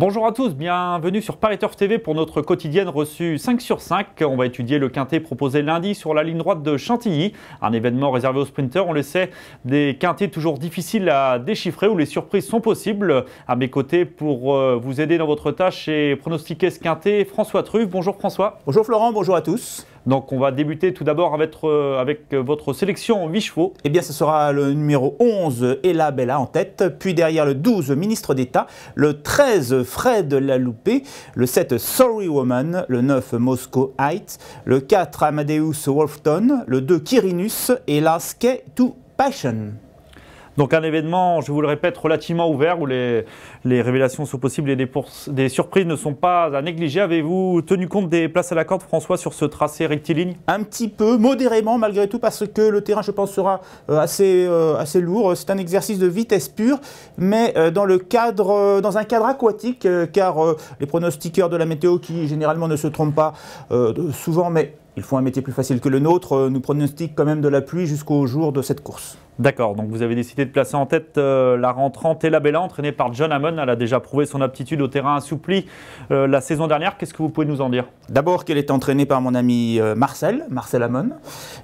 Bonjour à tous, bienvenue sur Paris Turf TV pour notre quotidienne reçue 5 sur 5. On va étudier le quintet proposé lundi sur la ligne droite de Chantilly. Un événement réservé aux sprinters. On le sait, des quintets toujours difficiles à déchiffrer où les surprises sont possibles. À mes côtés pour vous aider dans votre tâche et pronostiquer ce quintet, François Truff. Bonjour François. Bonjour Florent, bonjour à tous. Donc on va débuter tout d'abord avec votre sélection en 8 chevaux. Eh bien ce sera le numéro 11, Ella Bella en tête, puis derrière le 12, Ministre d'État, le 13, Fred Laloupé, le 7, Sorry Woman, le 9, Moscow Heights, le 4, Amadeus Wolfton, le 2, Quirinus et la Skate to Passion. Donc un événement, je vous le répète, relativement ouvert où les révélations sont possibles et des surprises ne sont pas à négliger. Avez-vous tenu compte des places à la corde, François, sur ce tracé rectiligne? Un petit peu, modérément malgré tout, parce que le terrain, je pense, sera assez lourd. C'est un exercice de vitesse pure, mais dans un cadre aquatique, car les pronostiqueurs de la météo, qui généralement ne se trompent pas souvent, mais ils font un métier plus facile que le nôtre, nous pronostiquent quand même de la pluie jusqu'au jour de cette course. D'accord, donc vous avez décidé de placer en tête la rentrante Ella Bella, entraînée par John Hammond. Elle a déjà prouvé son aptitude au terrain assoupli la saison dernière. Qu'est-ce que vous pouvez nous en dire? D'abord qu'elle est entraînée par mon ami Marcel Hammond.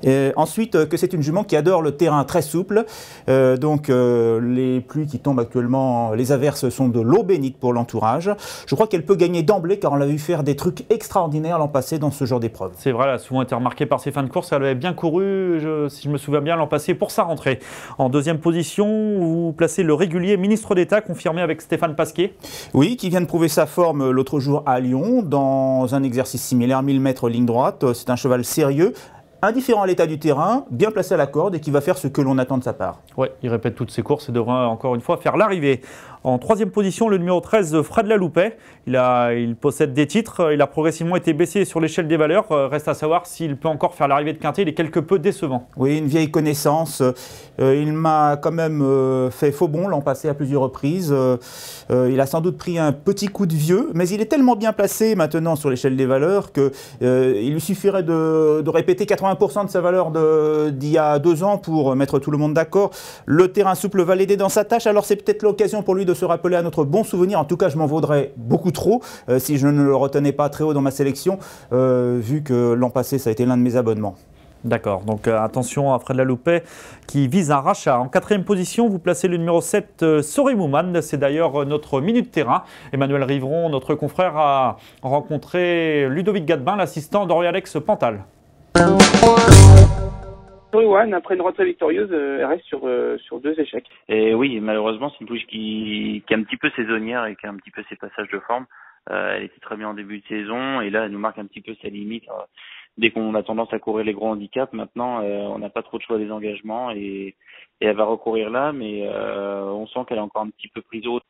Et ensuite que c'est une jument qui adore le terrain très souple. Les pluies qui tombent actuellement, les averses sont de l'eau bénite pour l'entourage. Je crois qu'elle peut gagner d'emblée car on l'a vu faire des trucs extraordinaires l'an passé dans ce genre d'épreuve. C'est vrai, elle a souvent été remarquée par ses fins de course. Elle avait bien couru, si je me souviens bien, l'an passé pour sa rentrée. En deuxième position, vous placez le régulier Ministre d'État, confirmé avec Stéphane Pasquier. Oui, qui vient de prouver sa forme l'autre jour à Lyon, dans un exercice similaire, 1000 mètres ligne droite. C'est un cheval sérieux, indifférent à l'état du terrain, bien placé à la corde et qui va faire ce que l'on attend de sa part. Oui, il répète toutes ses courses et devra encore une fois faire l'arrivée. En troisième position, le numéro 13, Fred Laloupé. Il possède des titres, il a progressivement été baissé sur l'échelle des valeurs. Reste à savoir s'il peut encore faire l'arrivée de quintet, il est quelque peu décevant. Oui, une vieille connaissance. Il m'a quand même fait faux bond l'an passé à plusieurs reprises. Il a sans doute pris un petit coup de vieux, mais il est tellement bien placé maintenant sur l'échelle des valeurs qu'il lui suffirait de répéter 80% de sa valeur d'il y a 2 ans pour mettre tout le monde d'accord. Le terrain souple va l'aider dans sa tâche, alors c'est peut-être l'occasion pour lui de se rappeler à notre bon souvenir. En tout cas, je m'en vaudrais beaucoup trop si je ne le retenais pas très haut dans ma sélection, vu que l'an passé, ça a été l'un de mes abonnements. D'accord, donc attention à Fred Laloupé qui vise un rachat. En quatrième position, vous placez le numéro 7, Sorry Woman. C'est d'ailleurs notre minute terrain. Emmanuel Rivron, notre confrère, a rencontré Ludovic Gadebin, l'assistant d'Henri-Alex Pantal. Sorry Woman, après une rentrée victorieuse, elle reste sur 2 échecs. Et oui, malheureusement, c'est une pouliche qui est un petit peu saisonnière et qui a un petit peu ses passages de forme. Elle était très bien en début de saison et là, elle nous marque un petit peu sa limite. Dès qu'on a tendance à courir les gros handicaps, maintenant, on n'a pas trop de choix des engagements et elle va recourir là, mais on sent qu'elle est encore un petit peu prise haute.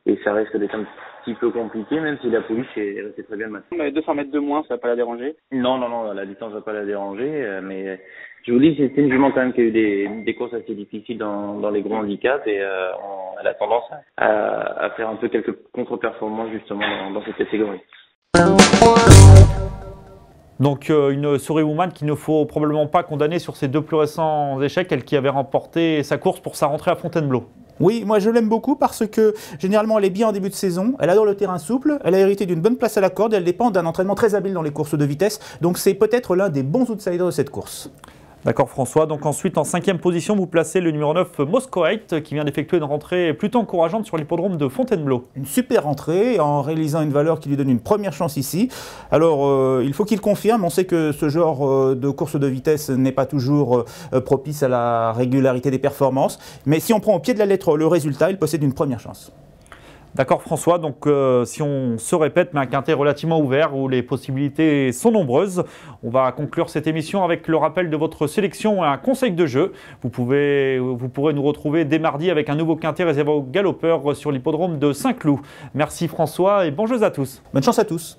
Et ça risque d'être un petit peu compliqué, même si la pouliche est restée très bien le matin. Mais 200 mètres de moins, ça va pas la déranger? Non, la distance va pas la déranger, mais je vous dis, c'était une jument quand même qui a eu des courses assez difficiles dans les gros handicaps et elle a tendance à faire un peu quelques contre-performances justement dans cette catégorie. Donc une Sorry Woman qu'il ne faut probablement pas condamner sur ses 2 plus récents échecs, elle qui avait remporté sa course pour sa rentrée à Fontainebleau. Oui, moi je l'aime beaucoup parce que généralement elle est bien en début de saison, elle adore le terrain souple, elle a hérité d'une bonne place à la corde et elle dépend d'un entraînement très habile dans les courses de vitesse. Donc c'est peut-être l'un des bons outsiders de cette course. D'accord François, donc ensuite en cinquième position vous placez le numéro 9 Moscow Heights qui vient d'effectuer une rentrée plutôt encourageante sur l'hippodrome de Fontainebleau. Une super rentrée en réalisant une valeur qui lui donne une première chance ici. Alors il faut qu'il confirme, on sait que ce genre de course de vitesse n'est pas toujours propice à la régularité des performances, mais si on prend au pied de la lettre le résultat, il possède une première chance. D'accord François, donc si on se répète, mais un quintet relativement ouvert où les possibilités sont nombreuses. On va conclure cette émission avec le rappel de votre sélection et un conseil de jeu. Vous pourrez nous retrouver dès mardi avec un nouveau quintet réservé aux galopeurs sur l'hippodrome de Saint-Cloud. Merci François et bon jeu à tous. Bonne chance à tous.